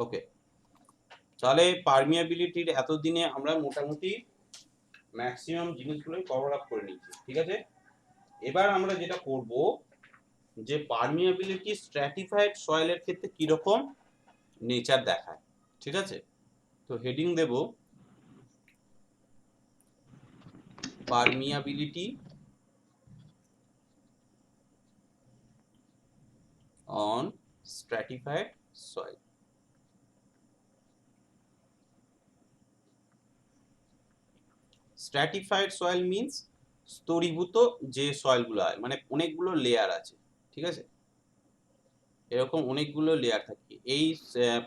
ওকে, তাহলে পারমিয়াবিলিটির এতদিনে আমরা মোটামুটি ম্যাক্সিমাম জিনিসগুলোই কভার আপ করে নিয়েছি, ঠিক আছে। এবার আমরা যেটা করব যে পারমিয়াবিলিটি স্ট্র্যাটিফাইড সয়েলের ক্ষেত্রে কিরকম নেচার দেখায়, ঠিক আছে। তো হেডিং দেব permeability on stratified soil. Stratified soil means স্তরীভূত যে সয়েলগুলো হয়, মানে অনেকগুলো লেয়ার আছে, ঠিক আছে। এরকম অনেকগুলো লেয়ার থাকে। এই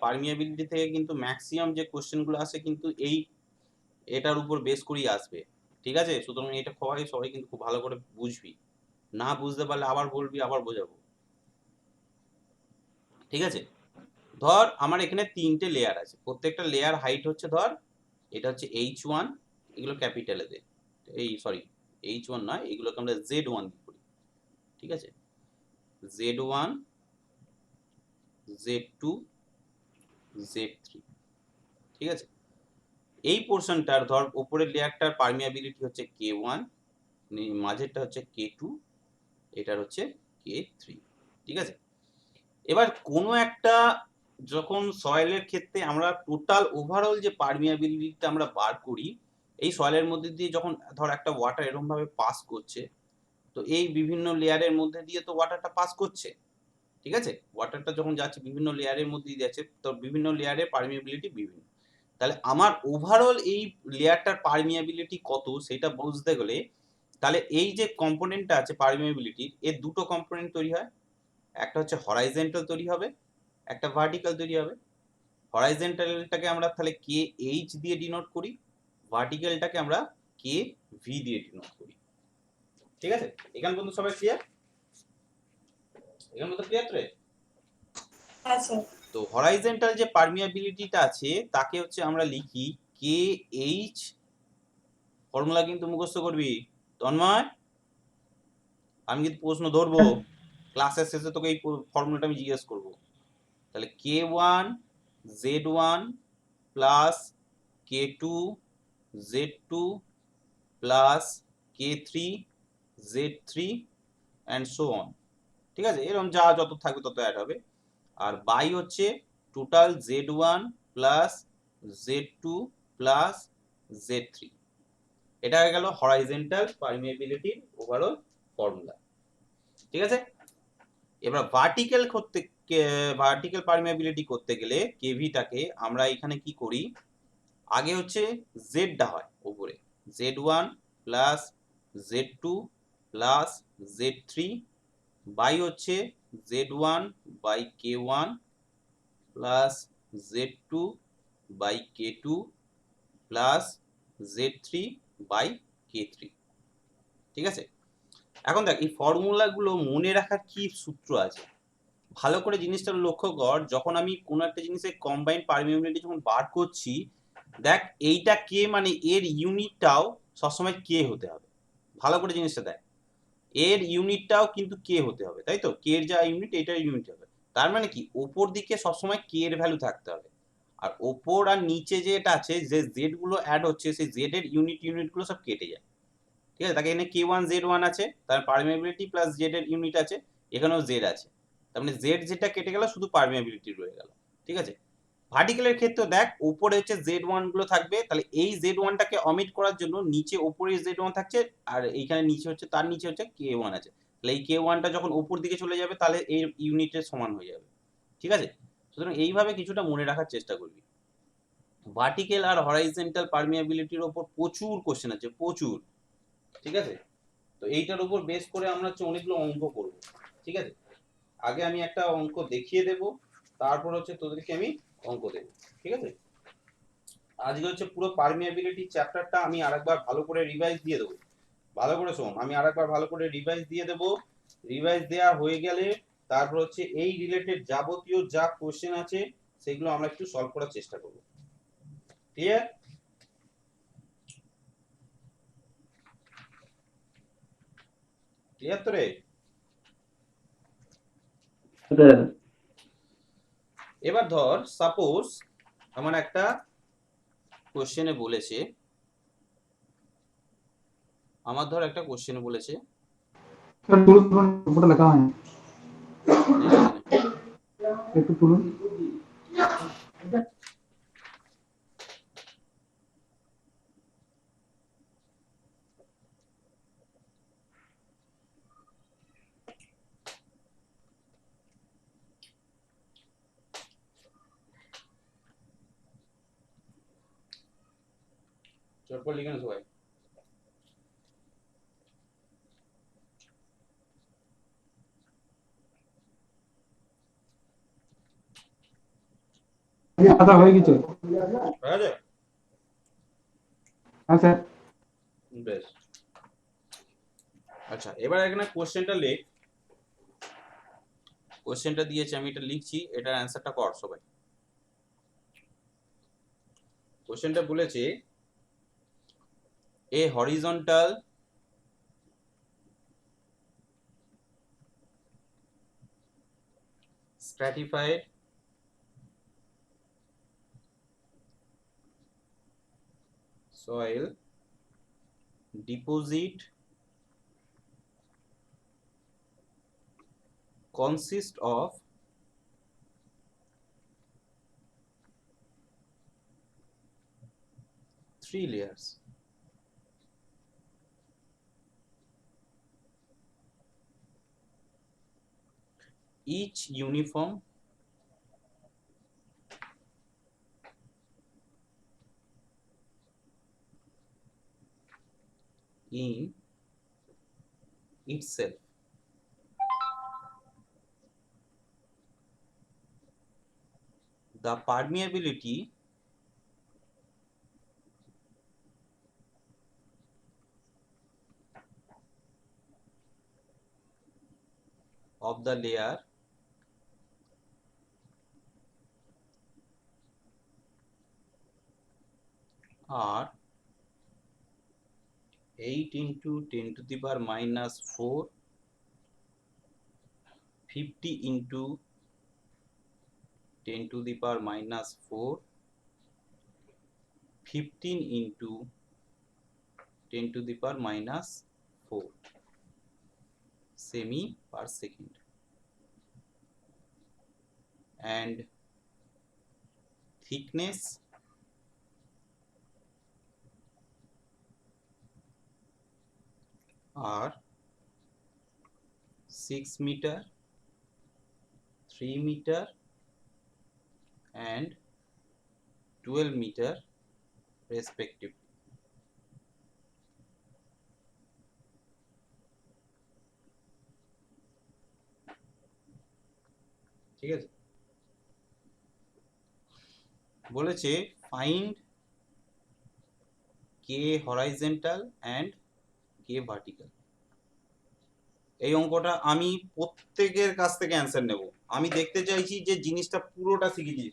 পারমিয়াবিলিটি থেকে কিন্তু ম্যাক্সিমাম যে কোশ্চেনগুলো আসে কিন্তু এটার উপর বেস করেই আসবে, ঠিক আছে। সুতরাং এটা সবাই কিন্তু খুব ভালো করে বুঝবি, না বুঝতে পারলে আবার বলবি, আবার বোঝাবো, ঠিক আছে। ধর আমার এখানে 3টে লেয়ার আছে, প্রত্যেকটা লেয়ার হাইট হচ্ছে, ধর এটা হচ্ছে H1, এগুলো ক্যাপিটালে দে, এই সরি H1 নয়, এগুলোকে আমরা Z1 করি, ঠিক আছে। Z1, Z2, Z3, ঠিক আছে। এই পোর্শনটার ধর উপরের লেয়ারটার পারমিয়াবিলিটি হচ্ছে K1, মাঝেরটা হচ্ছে K2, এটার হচ্ছে K3, ঠিক আছে। এবার কোনো একটা যখন সয়েলের ক্ষেত্রে আমরা টোটাল ওভারঅল যে পারমিয়াবিলিটিটা আমরা বার করি, এই সয়েলের মধ্যে দিয়ে যখন ধর একটা ওয়াটার এরকম ভাবে পাস করছে, তো এই বিভিন্ন লেয়ারের মধ্যে দিয়ে তো ওয়াটারটা পাস করছে, ঠিক আছে। ওয়াটারটা যখন যাচ্ছে বিভিন্ন লেয়ারের মধ্যে দিয়ে যাচ্ছে, তো বিভিন্ন লেয়ারের পারমিয়াবিলিটি বিভিন্ন। তাহলে আমার ওভারঅল এই লেয়ারটার পারমিয়াবিলিটি কত সেটা বুঝতে গেলে, তাহলে এই যে কম্পোনেন্টটা আছে পারমিয়াবিলিটির, এর দুটো কম্পোনেন্ট তৈরি হয়, একটা হচ্ছে হরাইজন্টাল তৈরি হবে, একটা ভার্টিক্যাল তৈরি হবে। হরাইজন্টালটাকে আমরা তাহলে কে এইচ দিয়ে ডিনোট করি, ভার্টিক্যালটাকে আমরা কে ভি দিয়ে ডিনোট করি, ঠিক আছে। এখান পর্যন্ত সবাই ক্লিয়ার? এখান পর্যন্ত ক্লিয়ার তো রে? আচ্ছা, তো হরাইজন্টাল যে পারমিয়াবিলিটিটা আছে তাকে হচ্ছে আমরা লিখি কে এইচ, ফর্মুলা কিন্তু মুখস্থ করবি তন্ময়, আমি কিন্তু প্রশ্ন ধরবো ক্লাসের শেষে, তোকে এই ফর্মুলাটা আমি জিজ্ঞেস করব। তাহলে K1 Z1 plus K2 Z2 plus K3 Z3 and so on, ঠিক আছে। এরকম যা যত থাকবে তত অ্যাড হবে। আর বাই হচ্ছে total Z1 plus Z2 plus Z3। এটা হয়ে গেল হরাইজন্টাল পারমিয়াবিলিটির ওভারঅল ফর্মুলা, ঠিক আছে। এবার ভার্টিক্যাল পারমিয়াবিলিটি করতে গেলে কেভিটাকে আমরা এখানে কি করি, আগে হচ্ছে জেডটা হয় উপরে, Z1 plus Z2 plus Z3 by হচ্ছে Z1 by K1 plus Z2 by K2 plus Z3 by K3, ঠিক আছে। এখন দেখ এই ফর্মুলাগুলো মনে রাখার কি সূত্র আছে, ভালো করে জিনিসটা লক্ষ্য কর। যখন আমি কোনো একটা জিনিসের কম্বাইন্ড পারমিয়াবিলিটি যখন বার করছি, দেখ এইটা কে মানে এর ইউনিটটাও সবসময় কে হতে হবে, ভালো করে জিনিসটা দেখ, এর ইউনিটটাও কিন্তু কে হতে হবে, তাই তো। কে এর যা ইউনিট এটার ইউনিট হবে, তার মানে কি ওপর দিকে সবসময় কে এর ভ্যালু থাকতে হবে, আর ওপর আর নিচে যেটা আছে যে জেড গুলো অ্যাড হচ্ছে সেই জেড এর ইউনিট গুলো সব কেটে যায়, ঠিক আছে। তাকে এখানে K1 Z1 আছে, তার পারমিয়াবিলিটি প্লাস জেড এর ইউনিট আছে, এখানেও জেড আছে, তার মানে জেড যেটা কেটে গেল শুধু পারমিয়াবিলিটি রয়ে গেল, ঠিক আছে। ভার্টিক্যালের ক্ষেত্রে দেখ উপরে হচ্ছে Z1 গুলো থাকবে, তাহলে এই Z1 টাকে অমিট করার জন্য নিচে উপরে Z1 থাকছে, আর এইখানে নিচে হচ্ছে, তার নিচে হচ্ছে K1 আছে, তাহলে এই K1 টা যখন উপর দিকে চলে যাবে তাহলে এই ইউনিটের সমান হয়ে যাবে, ঠিক আছে। সুতরাং এইভাবে কিছুটা মনে রাখার চেষ্টা করবি। ভার্টিক্যাল আর হরাইজন্টাল পারমিয়াবিলিটির ওপর প্রচুর কোশ্চেন আছে, প্রচুর, ঠিক আছে। তো এইটার উপর বেস করে আমরা হচ্ছে অনেকগুলো অঙ্ক করব, ঠিক আছে। আগে আমি একটা অঙ্ক দেখিয়ে দেব, তারপর হচ্ছে তোদেরকে আমি অঙ্ক দেব, ঠিক আছে। আজকে হচ্ছে পুরো পারমিয়াবিলিটি চ্যাপ্টারটা আমি আরেকবার ভালো করে রিভাইজ দিয়ে দেবো, ভালো করে শোন, আমি আরেকবার ভালো করে রিভাইজ দিয়ে দেবো। রিভাইজ দেওয়া হয়ে গেলে তারপর হচ্ছে এই রিলেটেড যাবতীয় যা কোশ্চেন আছে সেগুলো আমরা একটু সলভ করার চেষ্টা করব, ক্লিয়ার? ক্লিয়ার তো রে? এবার ধর সাপোজ আমার একটা কোশ্চেনে বলেছে, স্যার তুলুন তুলুন, উপরে লেখা হয়নি, এই যে এখানে একটু তুলুন। চটপট লিখে না সবাই। কথা হয়ে গেছে। হয়ে গেছে? হ্যাঁ স্যার। বেশ। আচ্ছা, এবার এখানে কোশ্চেনটা লেখ। কোশ্চেনটা দিয়েছে, আমি এটা লিখছি, এটার অ্যান্সারটা কর সবাই। কোশ্চেনটা বলেছে এ horizontal stratified soil deposit consists of three layers. Each uniform in itself. The permeability of the layer are 8 into 10 to the power minus 4, 50 into 10 to the power minus 4, 15 into 10 to the power minus 4 semi per second, and thickness are 6 meter, 3 meter and 12 meter respectively. ঠিক আছে, বলেছে find K horizontal and K vertical. এই অঙ্কটা আমি প্রত্যেকের কাছ থেকে answer নেব। আমি দেখতে চাইছি যে জিনিসটা পুরোটা শিখেছি,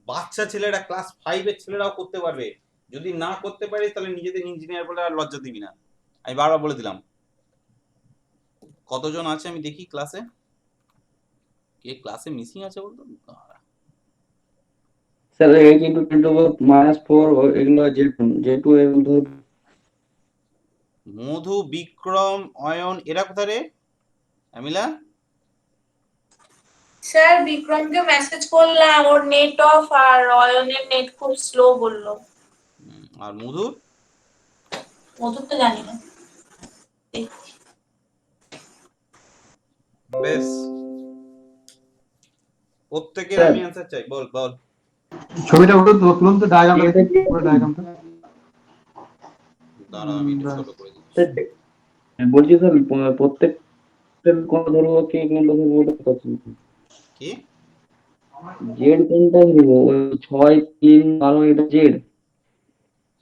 বাচ্চা ছেলেরা ক্লাস 5-এর ছেলেরাও করতে পারবে। যদি না করতে পারিস তাহলে নিজেদের ইঞ্জিনিয়ার বলে আর লজ্জা দিবি না, আমি বারবার বলে দিলাম। কতজন আছে আমি দেখি ক্লাসে, কে ক্লাসে মিসিং আছে বলতো। Sir 8 into 10 to the minus 4 এগুলো J2 এগুলো। মধু, বিক্রম, অয়ন এরা কোথায় রে? আমিলা স্যার বিক্রমকে মেসেজ করলাম, ওর নেট অফ, আর অয়নের নেট খুব স্লো বললো। আর মধুর মধুর তো জানি না। বেশ, প্রত্যেকের আমি অ্যান্সার চাই। বল বল। ছবিটা উঠুন তো, তুলুন তো ডায়াগ্রামটা দেখি, পুরো ডায়াগ্রামটা। দাঁড়া আমি একটু ছোট করে দিচ্ছি। বলছি স্যার প্রত্যেকটার কোন ধরবো, কে কোনটা ধরবো ওটা কথা। কি জেড কোনটা ধরবো? ওই 6 3 12 এটা জেড।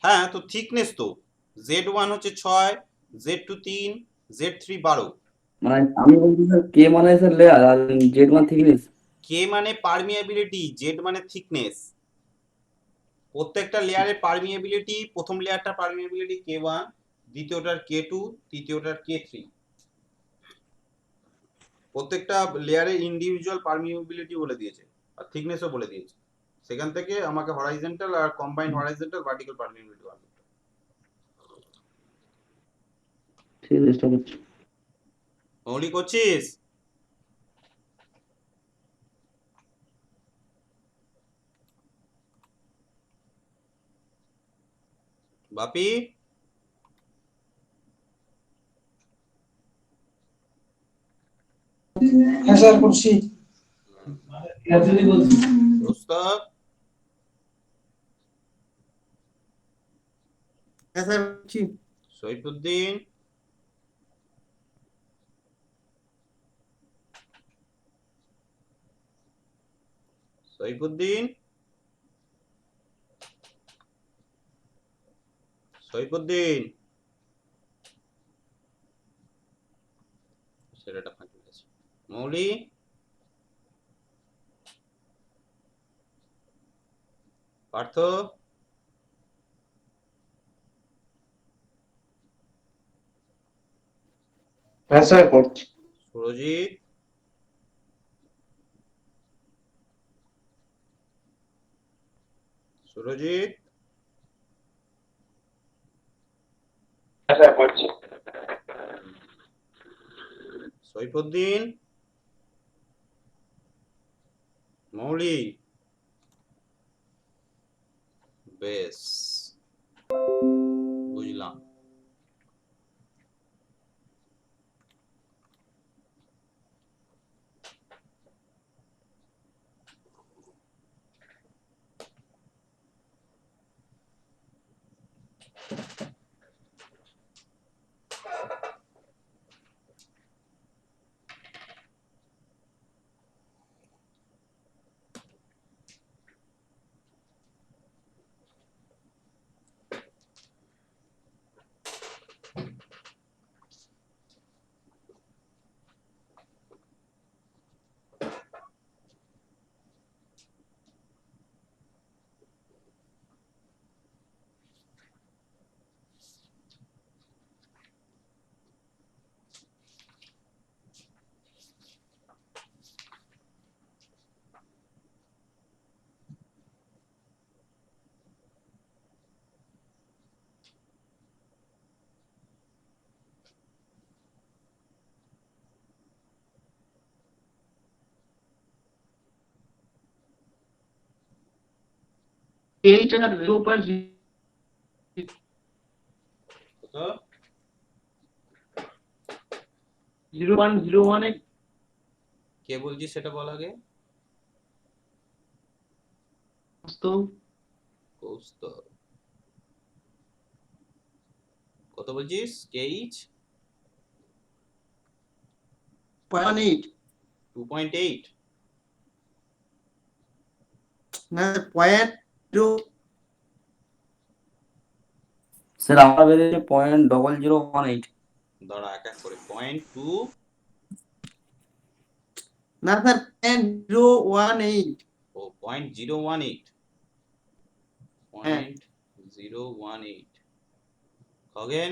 হ্যাঁ, তো থিকনেস তো Z1 হচ্ছে 6, Z2 3, Z3 12। মানে আমি বলছি স্যার কে মানে স্যার লেয়ার আর জেড মানে থিকনেস। কে মানে পারমিয়াবিলিটি, জেড মানে থিকনেস। প্রত্যেকটা লেয়ারের পারমিয়াবিলিটি, প্রথম লেয়ারটার পারমিয়াবিলিটি K1, দ্বিতীয়টার K2, তৃতীয়টার K3। প্রত্যেকটা লেয়ারের ইন্ডিভিজুয়াল পারমিয়াবিলিটি বলে দিয়েছে। আর থিকনেসও বলে দিয়েছি। সেখান থেকে আমাকে হরাইজন্টাল আর কম্বাইন্ড হরাইজন্টাল ভার্টিক্যাল পারমিয়াবিলিটি বার করতে হবে। ঠিক আছে, চেষ্টা করছি। মৌলি করছিস? বাপি হ্যাঁ স্যার করছি। রোস্তব হ্যাঁ স্যার করছি। সৈফুদ্দিন সৈফুদ্দিন সৈফুদ্দিন ছেলেটা ফাঁকি গেছে। মৌলি পার্থ হ্যাঁ স্যার করছি। সুরজিৎ সুরজিৎ হ্যাঁ স্যার করছি। সৈফুদ্দিন মৌলি বেশ বুঝলাম। এইট আর 0.0 কত 0.018 কে বলছিস সেটা বল আগে। তো কৌস্তব কত বলছিস? কেইচ 0.8 2.8 না 0.0 স্যার আমার বেরিয়েছে 0.0018। দাঁড়া এক এক করে 0.2 না স্যার 0.018 ও 0.018 হ্যাঁ 0.018 খগেন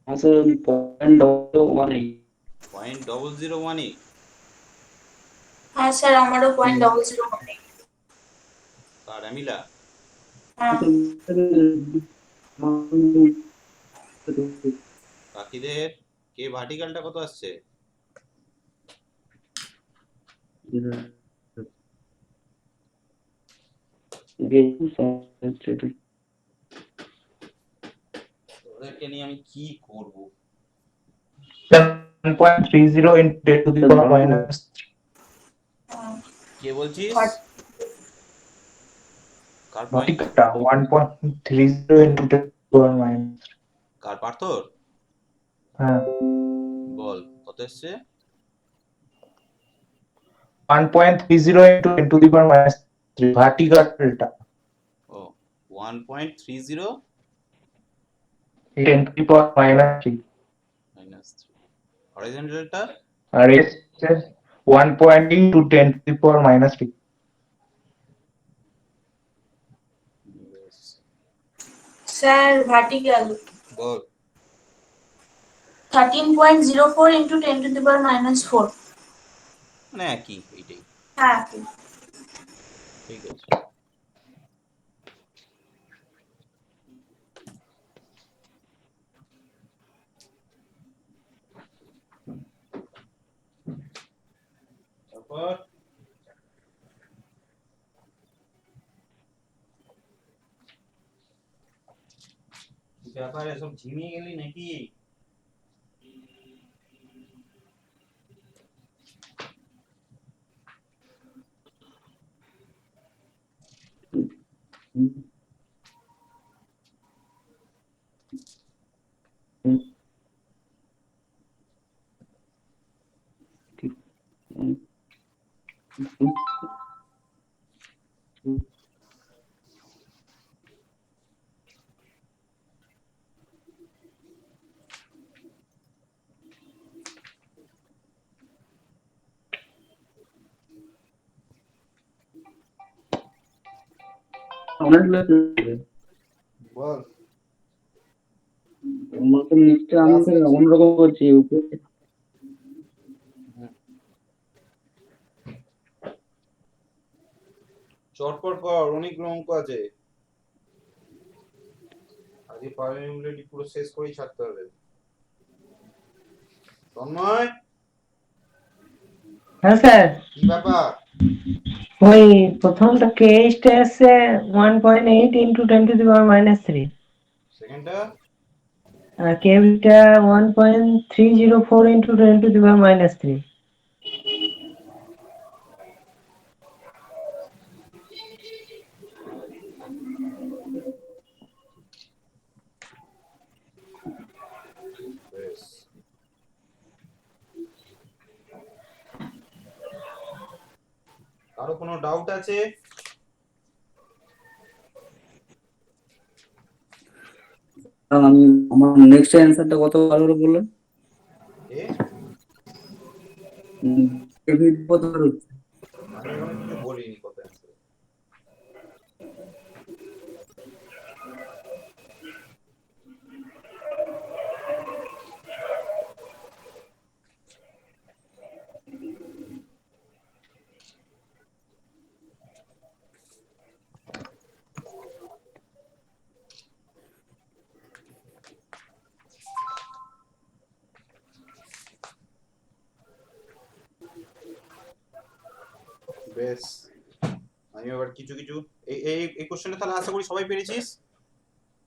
হ্যাঁ স্যার 0.0018। 0.0018 হ্যাঁ স্যার আমারও 0.001 আর অ্যামিলা হ্যাঁ বাকিদের কে ভার্টিক্যালটা কত আসছে? ওদেরকে নিয়ে আমি কি করব? 1.30 into 10 to the power minus 3. কে বলছিস? কার point? Vertical 1.30 into 10 to the power minus 3. কার পার্থর? হ্যাঁ বল কত এসছে? 1.30 into 10 to the power minus 3. Vertical ও 1.30 10 to the power minus 3. minus 3 হরাইজন্টালটা আর এস 1.8 to 10 to the power minus 3. Sir vertical বল 13.04 into 10 to the power minus 4 মানে একই এইটাই, হ্যাঁ ঠিক আছে। তারপর ব্যাপারে সব ঝিমিয়ে গেলি নাকি? অনেক লাগবে বল। আমাকে নিচটা আমি তো অন্যরকম করছি উপরে চটপট কর, অনেক অঙ্ক আছে আজকে, পারমিবিলিটি পুরো শেষ করেই ছাড়তে হবে। তন্ময়, হ্যাঁ স্যার, কি ব্যাপার? ওই প্রথমটা কেএসটা এসছে 1.8 ইন্টু 10⁻³ সেকেন্ডটা আর কেভিটা 1.304 ইন্টু 10⁻³ বেশ। কারো কোনো ডাউট আছে? আমি আমার নেক্সট অ্যান্সারটা কত ভালো করে বললেন এ কেভি কত বার হচ্ছে আমি এখনো কিছু বলিনি কত অ্যান্সার। বেশ, আমি এবার কিছু কিছু এই এই এই কোশ্চেনটা তাহলে আশা করি সবাই পেরেছিস,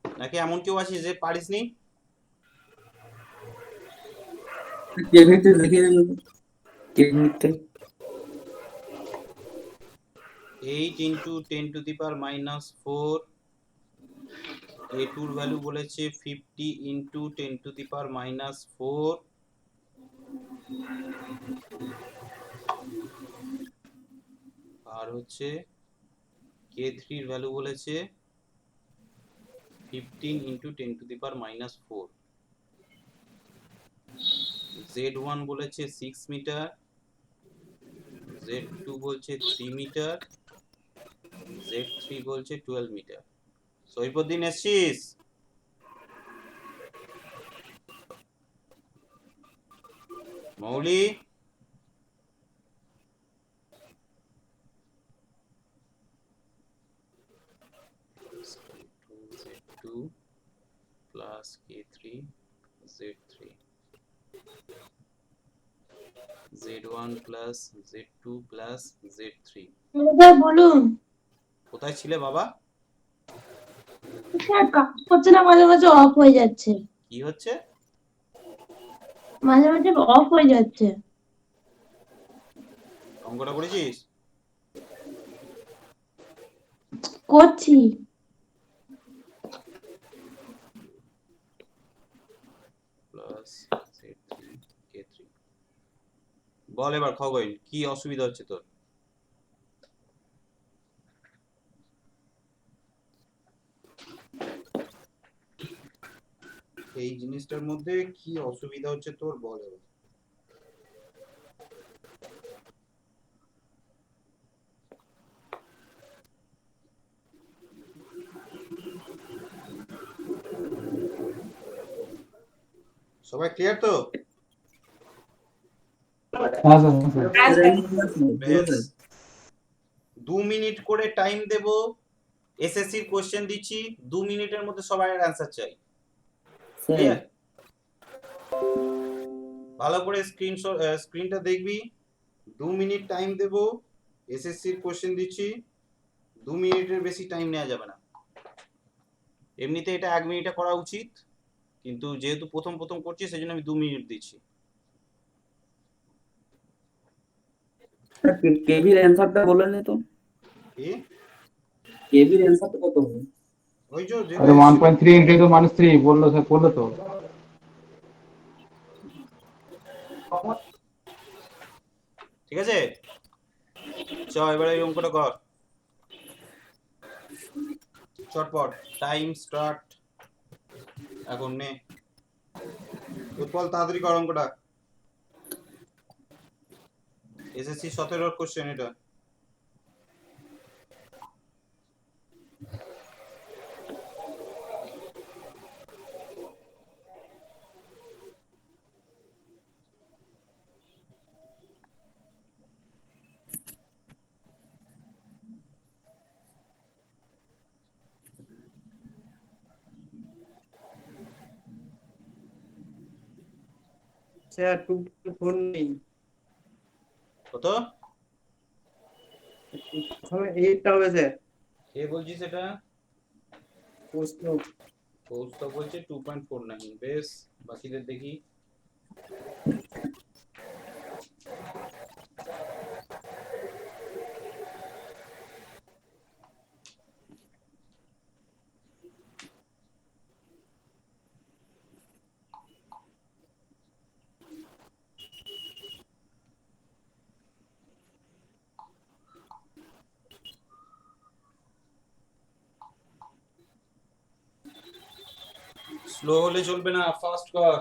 নাকি এমন কেউ আছিস যে পারিসনি? কেভিতে দেখিয়ে দেন কেভিতে 8 ইন্টু 10⁻⁻4, a2 এর ভ্যালু বলেছে 50 ইন্টু 10⁻⁻4, আর হচ্ছে k3 এর ভ্যালু বলেছে 15 ইন্টু 10⁻⁻4, z1 বলেছে 6 মিটার, z2 বলছে 3 মিটার, z3 বলছে 12 মিটার। সৈফুদ্দিন এসছিস? মৌলি, z2 plus k3 z3, z1 plus z2 plus z3। Sir বলুন। কোথায় ছিলে বাবা? স্যার কাজ করছে না, মাঝে মাঝে অফ হয়ে যাচ্ছে, কি হচ্ছে? মাঝে মাঝে অফ হয়ে যাচ্ছে। অঙ্কটা করেছিস? করছি। Plus z3 k3। বল এবার খগইন, কি অসুবিধা হচ্ছে তোর? এই জিনিসটার মধ্যে কি অসুবিধা হচ্ছে তোর, বল এবার। সবাই ক্লিয়ার তো? হ্যাঁ স্যার, হ্যাঁ স্যার। হ্যাঁ স্যার। বেশ, 2 মিনিট করে টাইম দেব। এসএসসির কোশ্চেন দিচ্ছি, 2 মিনিটের মধ্যে সবাই অ্যান্সার চাই। ক্লিয়ার? ভালো করে স্ক্রিনটা দেখবি। 2 মিনিট টাইম দেব, এসএসসির কোশ্চেন দিচ্ছি, 2 মিনিটের বেশি টাইম নেওয়া যাবে না। এমনিতে এটা 1 মিনিটে করা উচিত, কিন্তু যেহেতু প্রথম প্রথম করছি সেজন্য আমি 2 মিনিট দিচ্ছি। কেভির অ্যান্সারটা বলে নে তো। কি? কেভির অ্যান্সারটা কত হবে? ওই যে যেটা আরে এসেছিল। 1.3 into -3 বললো স্যার, বললো তো। ঠিক আছে, চ এবারে এই অঙ্কটা কর চটপট। টাইম স্টার্ট এখন নে। উৎপল তাড়াতাড়ি কর অঙ্কটা। এসএসসি 17 কোশ্চেন এটা। স্যার 2.4 নেই, কত? প্রথমে 8টা হবে স্যার। কে বলছিস এটা? প্রশ্ন কৌস্তব বলছে 2.49। বেশ, বাকিদের দেখি। স্লো হলে চলবে না, ফাস্ট কর।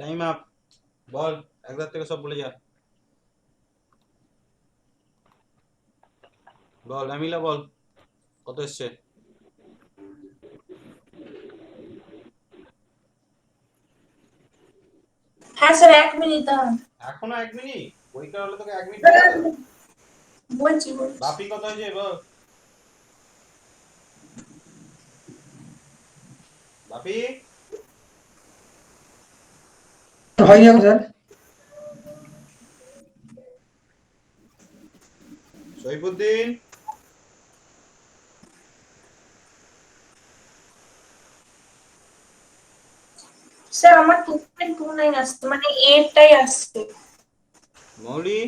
Time up. বল, একবার থেকে সব বলে যা। বল আমিলা, বল কত এসছে? হ্যাঁ স্যার 1 মিনিট দাঁড়ান। এখনো 1 মিনিট? পরীক্ষা হলে তোকে 1 মিনিট বলতে হবে? বলছি। বাপি কত হয়েছে বল। বাপি হয়নি এখন স্যার। সৈফুদ্দিন স্যার আমার 2.29 আসছে, মানে 8টাই আসছে। মৌলি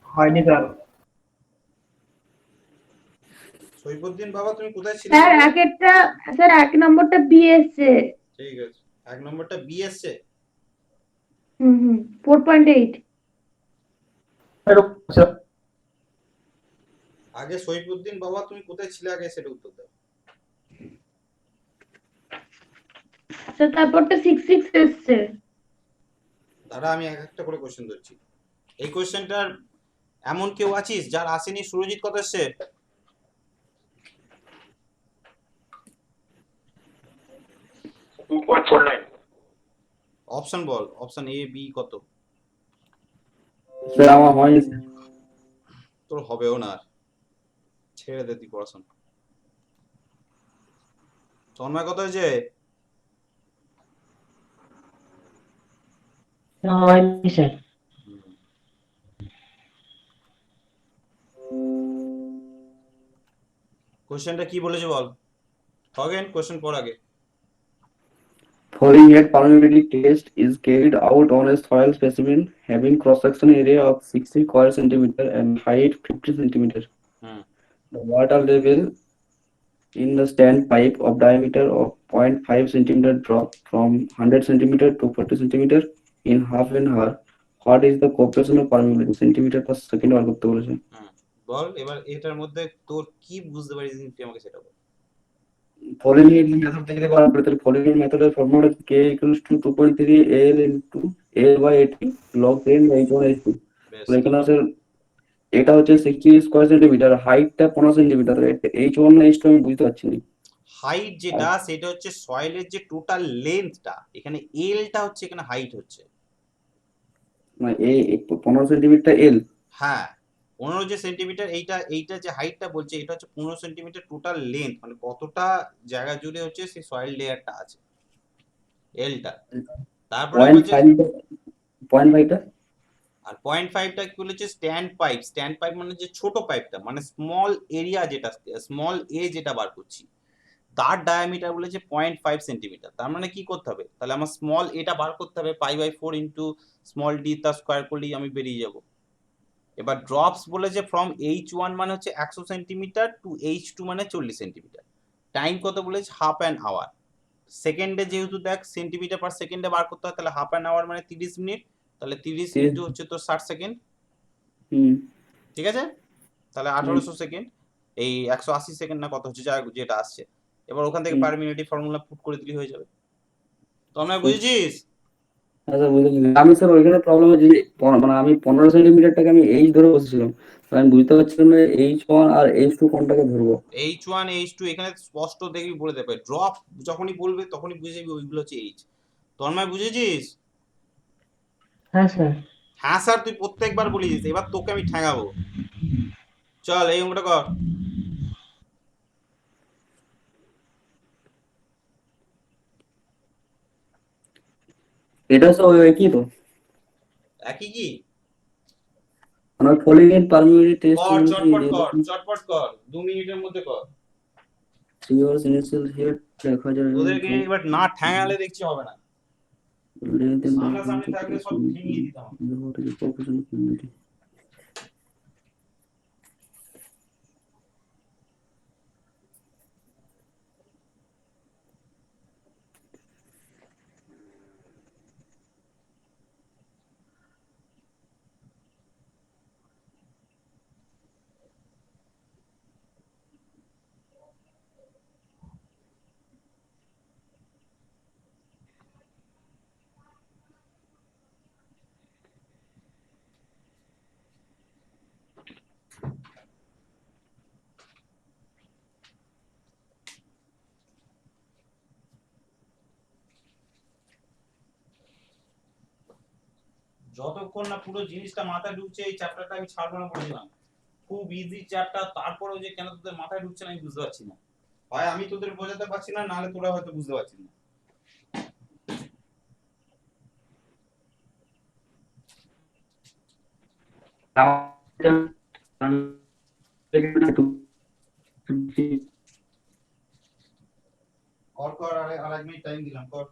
হয়নি স্যার। সৈফুদ্দিন বাবা তুমি কোথায় ছিলে স্যার বলো? একেরটা, স্যার 1 নম্বরটা বি এসছে। ঠিক আছে, 1 নম্বরটা বি এসছে। হুম 4.8। আগে সৈফুদ্দিন বাবা তুমি কোথায় ছিলে আগে সেটা উত্তর দাও। স্যার তারপরটা 6 এসছে। দাঁড়া আমি এক একটা করে কোশ্চেন ধরছি। এই কোশ্চেনটার এমন কেউ আছিস যার আসেনি? সুরজিৎ কত এসছে? 2.49 অপশন বল, অপশন এ বি কত? স্যার আমার হয়নি স্যার। তোর হবেও না আর, ছেড়ে দে তুই পড়াশোনা। তন্ময় কত হয়েছে? হয়নি স্যার। কোশ্চেনটা কি বলেছে বল, অগেন কোশ্চেন পড় আগে। Following head permeability test is carried out on a soil specimen having cross-section area of 60 square centimeter and height 50 centimeter. Hmm The water level in the standpipe of diameter of 0.5 centimeter drop from 100 centimeter to 40 centimeter in half an hour. What is the coefficient of permeability? Centimeter per second বার করতে বলেছে। হুম বল এবার এটার মধ্যে তোর কি বুঝতে পারিস তুই আমাকে সেটা বল। Following head method থেকে বার করে তাহলে following head method এর ফর্মুলা হচ্ছে k equals to 2.3 L into L by 80 log 10 H1 H2। বেশ, তো এখানে আছে এটা হচ্ছে 60 স্কয়ার সেন্টিমিটার, হাইটটা 15 সেন্টিমিটার। H1 না H2 আমি বুঝতে পারছি না। হাইট যেটা সেটা হচ্ছে সয়েলের যে টোটাল লেন্থটা, এখানে এলটা হচ্ছে, এখানে হাইট হচ্ছে। মানে এই 15 সেন্টিমিটার এল। হ্যাঁ 15 যে সেন্টিমিটার, এইটা এইটা যে হাইটটা বলছে এটা হচ্ছে 15 সেন্টিমিটার টোটাল লেন্থ, মানে কতটা জায়গা জুড়ে হচ্ছে সেই সয়েল লেয়ারটা আছে, এলটা। তারপরে বলছে 0.5টা আর 0.5টা কি বলেছে, স্ট্যান্ড পাইপ। স্ট্যান্ড পাইপ মানে যে ছোট পাইপটা, মানে স্মল এরিয়া যেটা, স্মল এ যেটা বার করছি, তার ডায়ামিটার বলেছে 0.5 সেন্টিমিটার। তার মানে কি করতে হবে, তাহলে আমার স্মল এটা বার করতে হবে, π/4 ইন্টু স্মল ডি তার স্কোয়ার করলেই আমি বেরিয়ে যাব। এবার ড্রপস বলেছে ফ্রম H1 মানে হচ্ছে 100 সেন্টিমিটার টু H2 মানে 40 সেন্টিমিটার। টাইম কত বলেছে, হাফ অ্যান আওয়ার। সেকেন্ডে যেহেতু দেখ সেন্টিমিটার পার সেকেন্ডে বার করতে হয়, তাহলে হাফ অ্যান আওয়ার মানে 30 মিনিট, তাহলে 30 ইন্টু হচ্ছে তো 60 সেকেন্ড। হুম ঠিক আছে, তাহলে 1800 সেকেন্ড, এই 180 সেকেন্ড না কত হচ্ছে, যা যেটা আসছে। এবার ওখান থেকে পার মিনিটে ফর্মুলা পুট করে দিলেই হয়ে যাবে। তো আমরা বুঝেছিস? আচ্ছা বুঝেছি। আমি স্যার ওইখানে প্রবলেম হচ্ছে যে মানে আমি 15 সেন্টিমিটারটাকে আমি এইচ ধরে বসেছিলাম, তো আমি বুঝতে পারছিলাম না H1 আর H2 কোনটাকে ধরবো। H1 H2 এখানে স্পষ্ট দেখবি বলে দেবে, ড্রপ যখনই বলবে তখনই বুঝে যাবি ওইগুলো হচ্ছে এইচ। তন্ময় বুঝেছিস? হ্যাঁ স্যার। হ্যাঁ স্যার তুই প্রত্যেকবার বলিস, এবার তোকে আমি ঠ্যাঙাবো। চল এই অঙ্কটা কর। এটা তো একই তো, একই কি? মানে ফলিং এর পারমিটিভিটি টেস্ট কর বলেছে চটপট কর, চটপট কর, 2 মিনিটের মধ্যে কর। 3 hours initial head 1000 তোদেরকে এবার না ঠ্যাঙালে দেখছি হবে না, সামনাসামনি থাকলে সব ঠেঙিয়ে দিতাম। যতক্ষণ না পুরো জিনিসটা মাথায় ঢুকছে এই চ্যাপ্টারটা আমি ছাড়বো না বলেছিলাম। খুব ইজি চ্যাপ্টার, তারপরেও যে কেন তোদের মাথায় ঢুকছে না আমি বুঝতে পারছি না। হয় আমি তোদের বোঝাতে পারছি না, নাহলে তোরা হয়তো বুঝতে পারছিস না। কর কর, আর 1 মিনিট টাইম দিলাম, কর।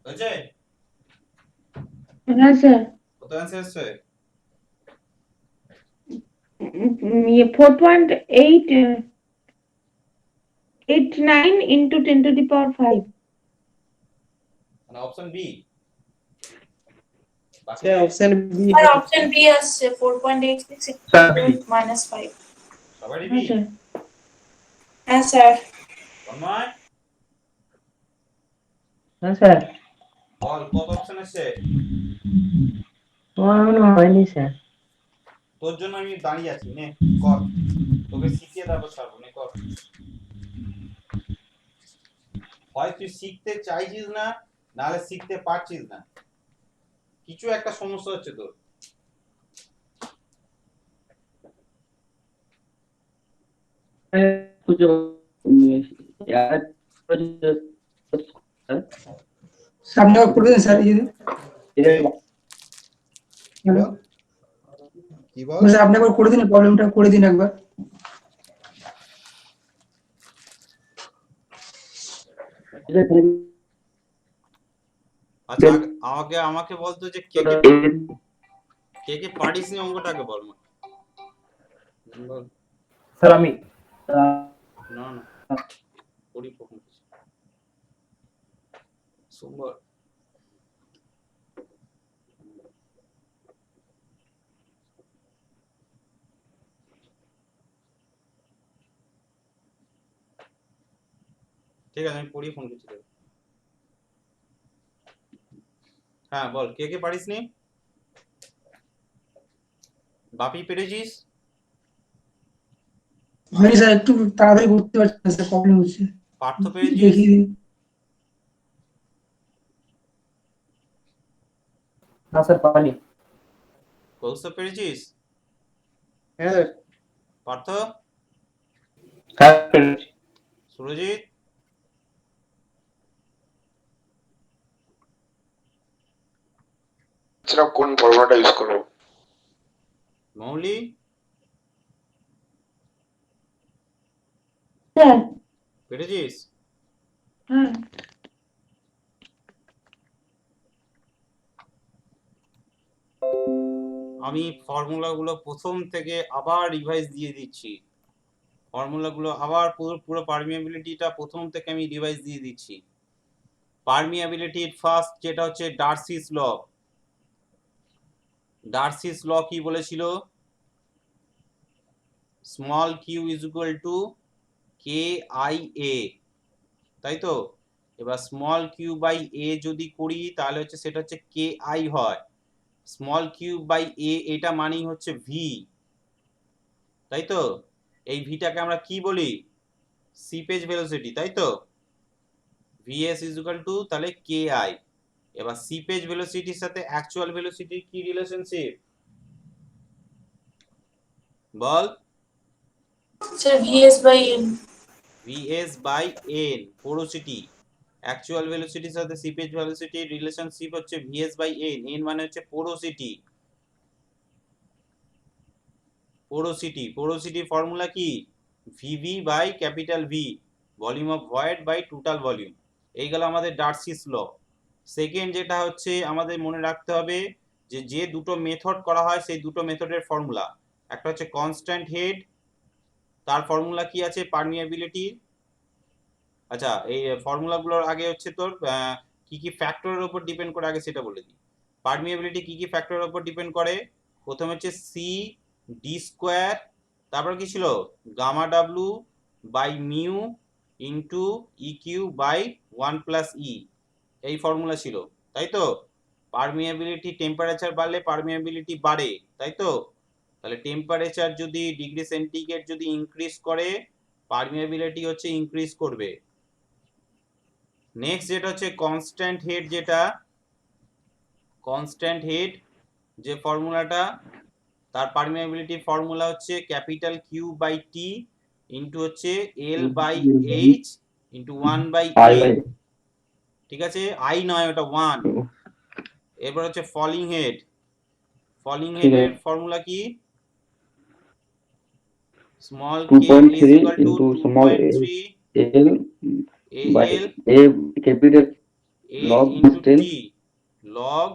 হয়েছে? হ্যাঁ স্যার কত অ্যান্সার এসছে? 4.89 into 10 to the power 5. মানে অপশন বি। বাকি স্যার অপশন বি আর অপশন বি আসছে 4.86 minus 5. সবারই হ্যাঁ বি। স্যার হ্যাঁ স্যার। তন্ময় হ্যাঁ স্যার বল কত অপশন এসছে? আমার এখনো হয়নি স্যার। তোর জন্য আমি দাঁড়িয়ে আছি, নে কর, তোকে শিখিয়ে তারপর ছাড়বো, নে কর। হয় তুই শিখতে চাইছিস না, নাহলে শিখতে পারছিস না, কিছু একটা সমস্যা হচ্ছে তোর। সামনে করে দিন স্যার হ্যালো কি বল? স্যার আপনি একবার করে দিন প্রবলেমটা করে দিন একবার। আচ্ছা আমাকে আমাকে বলতো যে কে কে পারিস নি অঙ্কটাকে বল আমাকে। বল। স্যার আমি না না করি কখন সোমবার। ঠিক আছে আমি পড়িয়ে ফোন করছি তোকে। হ্যাঁ বল কে পারিস নি? বাপি পেরেছিস? হয়নি স্যার, একটু তাড়াতাড়ি করতে পারছি না স্যার, প্রবলেম হচ্ছে। পার্থ পেরেছিস? দেখিয়ে দিন। না স্যার পারি। কৌস্তব পেরেছিস? হ্যাঁ স্যার। পার্থ? হ্যাঁ পেরেছি। সুরজিৎ? এছাড়া কোন ফর্মুলাটা ইউজ করব? মৌলি? স্যার পেরেছিস? হ্যাঁ আমি ফর্মুলাগুলো প্রথম থেকে আবার রিভাইজ দিয়ে দিচ্ছি, ফর্মুলাগুলো আবার পুরো পুরো পারমিয়াবিলিটিটা প্রথম থেকে আমি রিভাইজ দিয়ে দিচ্ছি। পারমিয়াবিলিটির ফার্স্ট যেটা হচ্ছে ডার্সিস ল। ডার্সিস ল কি বলেছিল? Small q is equal to k i A, তাই তো? এবার স্মল কিউ বাই এ যদি করি তাহলে হচ্ছে সেটা হচ্ছে কে আই হয়, স্মল কিউ বাই এ এটা মানেই হচ্ছে ভি, তাই তো? এই ভিটাকে আমরা কি বলি? সিপেজ ভেলোসিটি, তাই তো? ভিএস ইজ ইকুয়াল টু তাহলে কে আই। এবার সিপেজ ভেলোসিটির সাথে অ্যাকচুয়াল ভেলোসিটির কি রিলেশনশিপ বল? Sir VS by N. VS by N porosity, actual ভেলোসিটির সাথে সিপেজ ভেলোসিটির রিলেশনশিপ হচ্ছে ভিএস বাই এন। এন মানে হচ্ছে পোরোসিটি। পোরোসিটি, পোরোসিটির ফর্মুলা কি? VV by capital V, volume of void by total volume. এই গেল আমাদের ডার্সিস ল। সেকেন্ড যেটা হচ্ছে আমাদের মনে রাখতে হবে যে যে দুটো মেথড করা হয় সেই দুটো মেথডের ফর্মুলা, একটা হচ্ছে কনস্ট্যান্ট হেড, তার ফর্মুলা কি আছে পারমিয়াবিলিটি। আচ্ছা এই ফর্মুলাগুলোর আগে হচ্ছে তোর কি কি ফ্যাক্টরের উপর ডিপেন্ড করে আগে সেটা বলে দিই। পারমিয়াবিলিটি কি কি ফ্যাক্টরের উপর ডিপেন্ড করে? প্রথমে হচ্ছে সি ডি স্কোয়ার, তারপর কি ছিল গামা ডাব্লু by mu into e cube by 1+E, এই ফর্মুলা ছিল, তাই তো? পারমিয়াবিলিটি টেম্পারেচার বাড়লে পারমিয়াবিলিটি বাড়ে, তাই তো? তাহলে টেম্পারেচার যদি ডিগ্রি সেন্টিগ্রেড যদি ইনক্রিজ করে পারমিয়াবিলিটি হচ্ছে ইনক্রিজ করবে। নেক্সট যেটা হচ্ছে কনস্ট্যান্ট হেড, যেটা কনস্ট্যান্ট হেড যে ফর্মুলাটা, তার পারমিয়াবিলিটি ফর্মুলা হচ্ছে capital Q by t into হচ্ছে L by H into 1/a, ঠিক আছে? আই নয় ওটা 1। এরপর হচ্ছে ফলিং হেড, ফলিং হেডের ফর্মুলা কি? Small K is equal two 2.3 L by AL A capital a log into 10 t log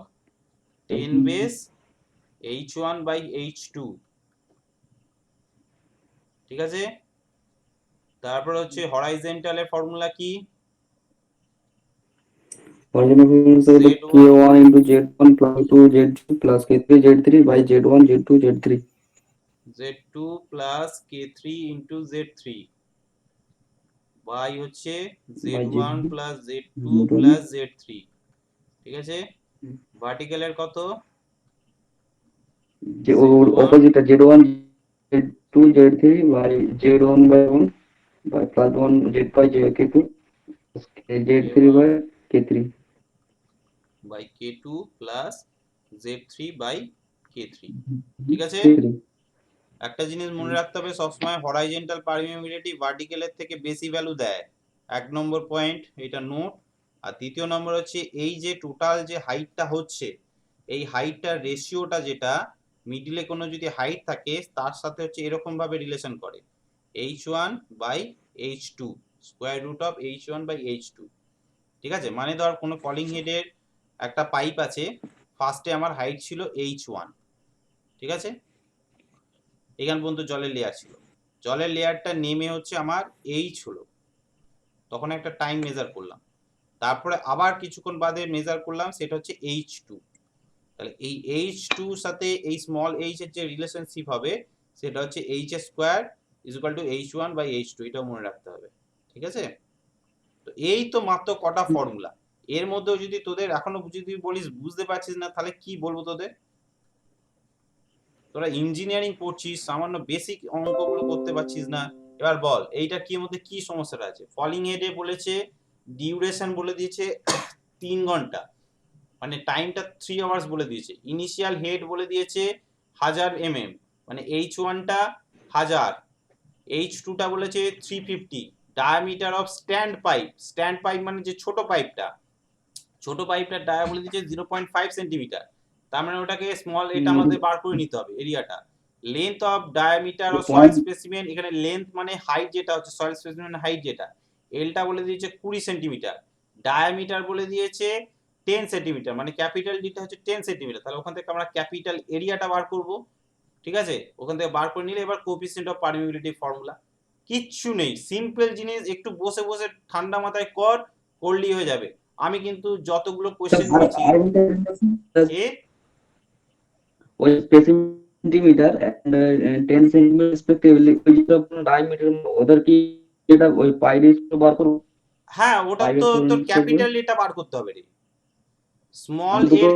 10 base h1 by h2, ঠিক আছে। তারপর হচ্ছে হরাইজন্টালের ফর্মুলা কি? Z1 K1 into Z1 plus K2 Z2 plus K3 Z3 by Z1 Z2 Z3. Z2 plus K3 into Z3 by হচ্ছে Z1 plus Z2 plus Z3, ঠিক আছে। ভার্টিক্যালের কত? Opposite Z1 Z2 Z3 by Z1 by 1 by plus 1 Z by K2 Z3 by K3 by K2 plus Z3 by K3, ঠিক আছে। একটা জিনিস মনে রাখতে হবে সবসময়, হরাইজন্টাল পারমিয়াবিলিটি ভার্টিক্যালের থেকে বেশি ভ্যালু দেয়, 1 নম্বর পয়েন্ট, এটা নোট। আর দ্বিতীয় নম্বর হচ্ছে এই যে টোটাল যে হাইটটা হচ্ছে, এই হাইটটার রেশিওটা যেটা মিডিলে কোনো যদি হাইট থাকে তার সাথে হচ্ছে এরকম ভাবে রিলেশন করে h1 by h2 square root of h1 by h2, ঠিক আছে। মানে ধর কোনো ফলিং হেডের একটা পাইপ আছে, ফার্স্টে আমার হাইট ছিল h1, ঠিক আছে। এখান পর্যন্ত জলের লেয়ার ছিল, জলের লেয়ারটা নেমে হচ্ছে আমার h হলো, তখন একটা টাইম মেজার করলাম, তারপরে আবার কিছুক্ষণ বাদে মেজার করলাম, সেটা হচ্ছে h2। তাহলে এই h2 সাথে এই স্মল h এর যে রিলেশনশিপ হবে সেটা হচ্ছে h square is equal to h1 by h2, এটাও মনে রাখতে হবে, ঠিক আছে। তো এই তো মাত্র কটা ফর্মুলা, এর মধ্যেও যদি তোদের এখনো যদি বলিস বুঝতে পারছিস না, তাহলে কি বলবো তোদের? তোরা ইঞ্জিনিয়ারিং পড়ছিস, সামান্য বেসিক অঙ্কগুলো করতে পারছিস না। এবার বল এইটা কি মধ্যে কি সমস্যাটা আছে? ফলিং হেডে বলেছে ডিউরেশন বলে দিয়েছে 3 ঘন্টা, মানে টাইমটা 3 আওয়ার্স বলে দিয়েছে। ইনিশিয়াল হেড বলে দিয়েছে 1000 mm, মানে h1টা 1000, h2টা বলেছে 350। ডায়ামিটার অফ স্ট্যান্ড পাইপ মানে যে ছোট পাইপটার ডায়া বলে দিয়েছে 0.5 সেন্টিমিটার, তার মানে ওটাকে স্মল এটা আমাদের বার করে নিতে হবে এরিয়াটা। Length of diameter of soil specimen, এখানে লেন্থ মানে হাইট যেটা হচ্ছে সয়েল স্পেসিমেন হাইট যেটা, এলটা বলে দিয়েছে 20 সেন্টিমিটার, ডায়ামিটার বলে দিয়েছে 10 সেন্টিমিটার, মানে ক্যাপিটাল ডিটা হচ্ছে 10 সেন্টিমিটার। তাহলে ওখান থেকে আমরা ক্যাপিটাল এরিয়াটা বার করব, ঠিক আছে। ওখান থেকে বার করে নিলে এবার কোএফিসিয়েন্ট অফ পারমিয়াবিলিটি ফর্মুলা, কিচ্ছু নেই, সিম্পল জিনিস, একটু বসে বসে ঠান্ডা মাথায় করলেই হয়ে যাবে। আমি কিন্তু যতগুলো কোশ্চেন দিয়েছি এ ওই সেন্টিমিটার and 10 সেন্টিমিটার রেসপেক্টিভলি ওই যে ডায়ামিটার ওদের কি এটা ওই পাই রেশিও বার করব? হ্যাঁ, ওটা পাইপের তো কোন তোর হিসেবে? ক্যাপিটাল এটা বার করতে হবে রে, স্মল দুটো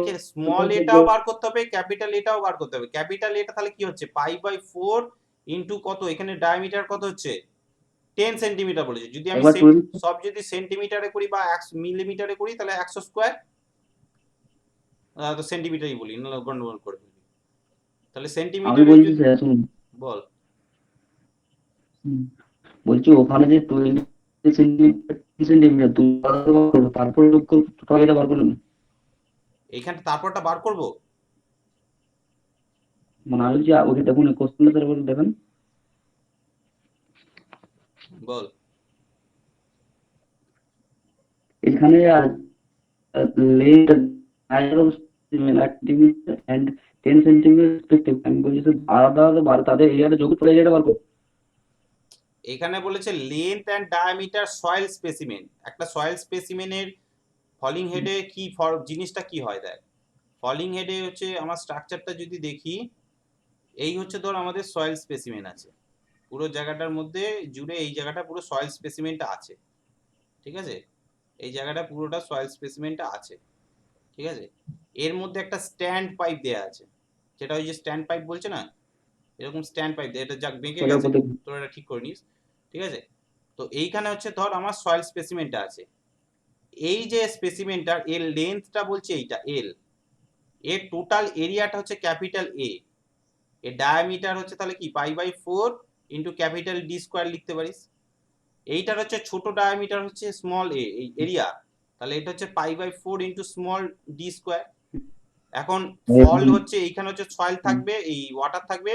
এটাও বার করতে হবে, ক্যাপিটাল এটাও বার করতে হবে। ক্যাপিটাল এটা তাহলে কি হচ্ছে পাই বাই 4 ইনটু কত, এখানে ডায়ামিটার কত হচ্ছে 10 সেন্টিমিটার বলেছে। যদি আমি একবার সব যদি সেন্টিমিটারে করি বা 100 মিলিমিটারে করি তাহলে 100 স্কয়ার, তো সেন্টিমিটারই বলি না, গন্ডগোল করে ফেলি। তাহলে আমি সেন্টিমিটারে বলছি যদি স্যার শুনুন, বল, বলছি ওখানে যে 20 সেন্টিমিটার তুমি আলাদা বার করবে, তারপর টোটাল এটা বার করবেন, এইখানে তারপরটা বার করব। মানে আমি বলছি ওকে দেখুন কোশ্চেনটা তারপর দেখেন বল এখানে length centimetre and 10 centimetre respective, আমি বলছি স্যার আলাদা আলাদা বার তাদের এরিয়াটা যোগ করে এরিয়াটা বার করো। এখানে বলেছে length and diameter soil specimen, একটা সয়েল স্পেসিমেনের ফলিং হেডে কি জিনিসটা কি হয় দেখ। ফলিং হেডে হচ্ছে আমার স্ট্রাকচারটা যদি দেখি, এই হচ্ছে ধর আমাদের সয়েল স্পেসিমেন আছে, পুরো জায়গাটার মধ্যে জুড়ে এই জায়গাটা পুরো সয়েল স্পেসিমেনটা আছে, ঠিক আছে। এই জায়গাটা পুরোটা সয়েল স্পেসিমেনটা আছে, ঠিক আছে। এর মধ্যে একটা স্ট্যান্ড পাইপ দেয়া আছে, যেটা ওই যে স্ট্যান্ড পাইপ বলছে না, এরকম স্ট্যান্ড পাইপ দেয়া, এটা যাক বেঁকে গেছে, তোরা এটা ঠিক করে নিস, ঠিক আছে। তো এইখানে হচ্ছে ধর আমার সয়েল স্পেসিমেনটা আছে, এই যে স্পেসিমেনটার এর লেন্থটা বলছে এইটা এল, এর টোটাল এরিয়াটা হচ্ছে ক্যাপিটাল এ, এর ডায়ামিটার হচ্ছে তাহলে কি pi by 4 into capital D square লিখতে পারিস। এইটার হচ্ছে ছোট ডায়ামিটার হচ্ছে স্মল এ, এই এরিয়া, তাহলে এটা হচ্ছে pi by 4 into small d square. এখন ফল হচ্ছে এইখানে হচ্ছে সয়েল থাকবে, এই ওয়াটার থাকবে,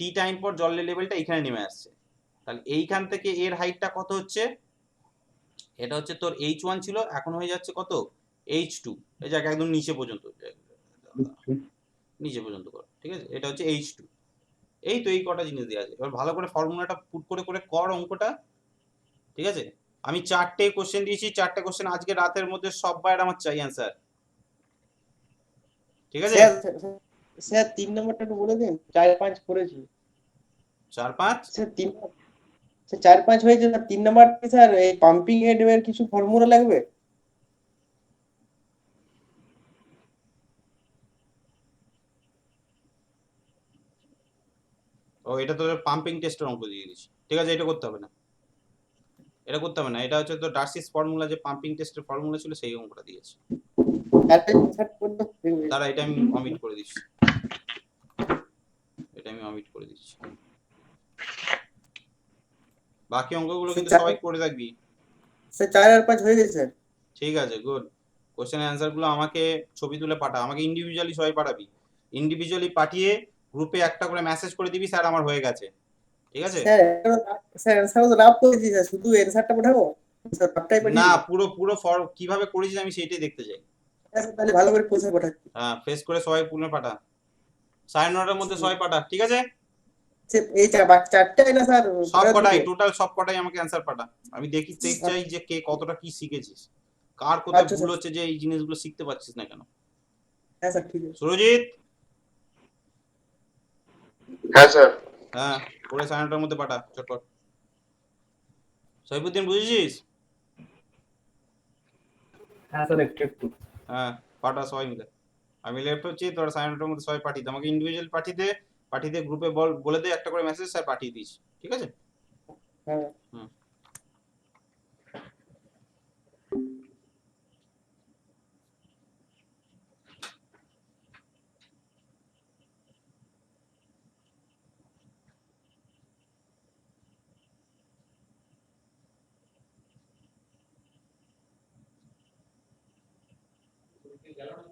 টি টাইম পর জলের লেভেলটা এখানে নেমে আসছে, তাহলে এইখান থেকে এর হাইটটা কত হচ্ছে, এটা হচ্ছে তোর h1 ছিল, এখন হয়ে যাচ্ছে কত H2, এই যাক একদম নিচে পর্যন্ত করো, ঠিক আছে? এটা হচ্ছে H2। এই তো এই কটা জিনিস দেওয়া আছে, এবার ভালো করে ফর্মুলাটা পুট করে করে কর অঙ্কটা, ঠিক আছে? আমি 4টে কোশ্চেন দিয়েছি, 4টে কোশ্চেন আজকে রাতের মধ্যে সববার আমার চাই অ্যান্সার, ঠিক আছে? স্যার 3 নম্বরটা একটু বলে দিন, 4-5 করেছি 4-5 স্যার। 4-5 হয়েছে স্যার। 3 নম্বর স্যার এই পাম্পিং হেড এর কিছু ফর্মুলা লাগবে। ও এটা তো পাম্পিং টেস্টের অঙ্ক দিয়ে দিয়েছি, ঠিক আছে? এটা করতে হবে না, এটা হচ্ছে তো ডার্সিস ফর্মুলা, যে পাম্পিং টেস্টের ফর্মুলা ছিল সেই অঙ্কটা দিয়েছি। দাঁড়া, এটা আমি অমিট করে দিচ্ছি, বাকি অঙ্কগুলো কিন্তু সবাই করে রাখবি। স্যার 4 আর 5 হয়ে গেছে স্যার। ঠিক আছে, গুড। কোশ্চেন অ্যান্সার গুলো আমাকে ছবি তুলে পাঠা, আমাকে ইন্ডিভিজুয়ালি সবাই পাঠাবি, ইন্ডিভিজুয়ালি পাঠিয়ে গ্রুপে একটা করে মেসেজ করে দিবি, স্যার আমার হয়ে গেছে, ঠিক আছে? স্যার স্যার অ্যান্সার তো লাভ করেছি স্যার, শুধু অ্যান্সারটা পাঠাবো স্যার? সবটাই পাঠিয়ে না, দিন। পুরো ফর্ম কিভাবে করেছিস আমি সেইটাই দেখতে চাই। স্যার তাহলে ভালো করে কোথায় পাঠাচ্ছি। হ্যাঁ, ফেস করে সবাই পুরো পাঠা, 9:30টার মধ্যে সবাই পাঠা, ঠিক আছে? এই চারটাই না স্যার? সব কটাই, টোটাল সব কটাই আমাকে অ্যান্সার পাঠা, আমি দেখতে চাই যে কে কতটা কি শিখেছিস, কার কোথায় আচ্ছা, ভুল স্যার। হচ্ছে যে এই জিনিসগুলো শিখতে পারছিস না কেন। হ্যাঁ স্যার ঠিক আছে। সুরজিৎ, হ্যাঁ স্যার। হ্যাঁ পরে 9:30টার মধ্যে পাঠা চটপট। সৈফুদ্দিন বুঝেছিস? হ্যাঁ স্যার, একটু একটু। হ্যাঁ পাঠা সবাই মিলে, আমি লেফট হচ্ছি, তোরা 9:30টার মধ্যে সবাই পাঠিয়ে দে, আমাকে ইন্ডিভিজুয়াল পাঠিয়ে দে গ্রুপে বলে দে একটা করে মেসেজ, স্যার পাঠিয়ে দিস, ঠিক আছে? হ্যাঁ। হুম। গেল না